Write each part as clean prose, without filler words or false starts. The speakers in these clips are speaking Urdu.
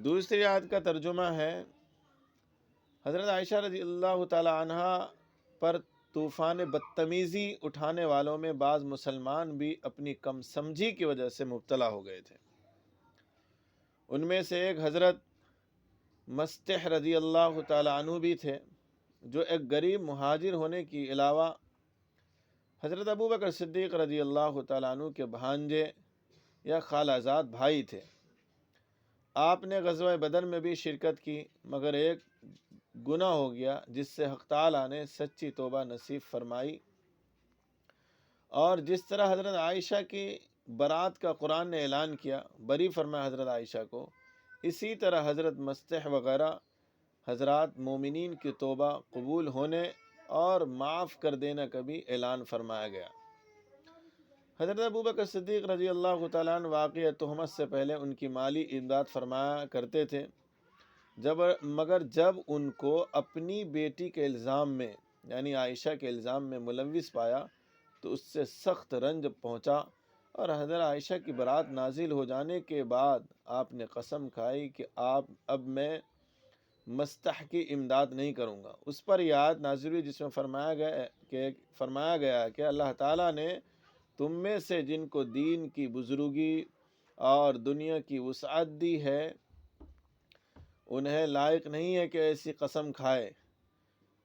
دوسری آیت کا ترجمہ ہے، حضرت عائشہ رضی اللہ تعالی عنہ پر طوفان بدتمیزی اٹھانے والوں میں بعض مسلمان بھی اپنی کم سمجھی کی وجہ سے مبتلا ہو گئے تھے۔ ان میں سے ایک حضرت مستح رضی اللہ تعالی عنہ بھی تھے، جو ایک غریب مہاجر ہونے کے علاوہ حضرت ابو بکر صدیق رضی اللہ تعالی عنہ کے بھانجے یا خالہ زاد بھائی تھے۔ آپ نے غزوہ بدر میں بھی شرکت کی، مگر ایک گناہ ہو گیا جس سے حق تعالیٰ نے سچی توبہ نصیب فرمائی، اور جس طرح حضرت عائشہ کی برات کا قرآن نے اعلان کیا، بری فرمایا حضرت عائشہ کو، اسی طرح حضرت مستح وغیرہ حضرات مومنین کی توبہ قبول ہونے اور معاف کر دینے کا بھی اعلان فرمایا گیا۔ حضرت ابو بکر صدیق رضی اللہ تعالیٰ عنہ واقعہ تہمت سے پہلے ان کی مالی امداد فرمایا کرتے تھے، مگر جب ان کو اپنی بیٹی کے الزام میں یعنی عائشہ کے الزام میں ملوث پایا تو اس سے سخت رنج پہنچا، اور حضرت عائشہ کی برات نازل ہو جانے کے بعد آپ نے قسم کھائی کہ اب میں مستح کی امداد نہیں کروں گا۔ اس پر یہ آیت نازل ہوئی جس میں فرمایا گیا کہ اللہ تعالیٰ نے تم میں سے جن کو دین کی بزرگی اور دنیا کی وسعت دی ہے، انہیں لائق نہیں ہے کہ ایسی قسم کھائے۔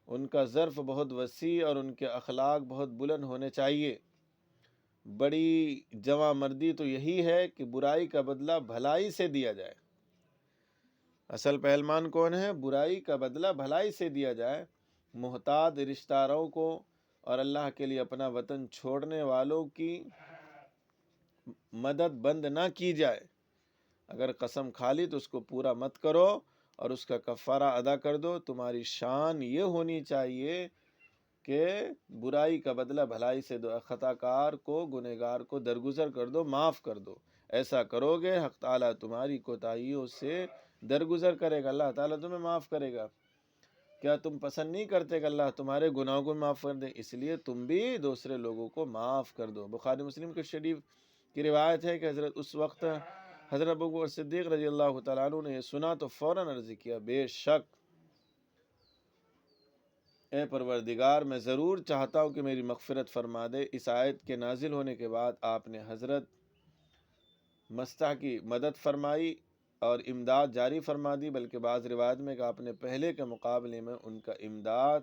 ان کا ظرف بہت وسیع اور ان کے اخلاق بہت بلند ہونے چاہیے۔ بڑی جواں مردی تو یہی ہے کہ برائی کا بدلہ بھلائی سے دیا جائے۔ اصل پہلوان کون ہے؟ برائی کا بدلہ بھلائی سے دیا جائے۔ محتاج رشتہ داروں کو اور اللہ کے لیے اپنا وطن چھوڑنے والوں کی مدد بند نہ کی جائے۔ اگر قسم کھا لی تو اس کو پورا مت کرو اور اس کا کفارہ ادا کر دو۔ تمہاری شان یہ ہونی چاہیے کہ برائی کا بدلہ بھلائی سے دو، خطا کار کو، گنہگار کو درگزر کر دو، معاف کر دو۔ ایسا کرو گے حق تعالیٰ تمہاری کوتاہیوں سے درگزر کرے گا، اللہ تعالیٰ تمہیں معاف کرے گا۔ کیا تم پسند نہیں کرتے کہ اللہ تمہارے گناہوں کو معاف کر دے؟ اس لیے تم بھی دوسرے لوگوں کو معاف کر دو۔ بخاری مسلم کے شریف کی روایت ہے کہ اس وقت حضرت ابو بکر صدیق رضی اللہ تعالیٰ عنہ نے یہ سنا تو فوراً عرض کیا، بے شک اے پروردگار، میں ضرور چاہتا ہوں کہ میری مغفرت فرما دے۔ اس آیت کے نازل ہونے کے بعد آپ نے حضرت مستح کی مدد فرمائی اور امداد جاری فرما دی، بلکہ بعض روایت میں کہ آپ نے پہلے کے مقابلے میں ان کا امداد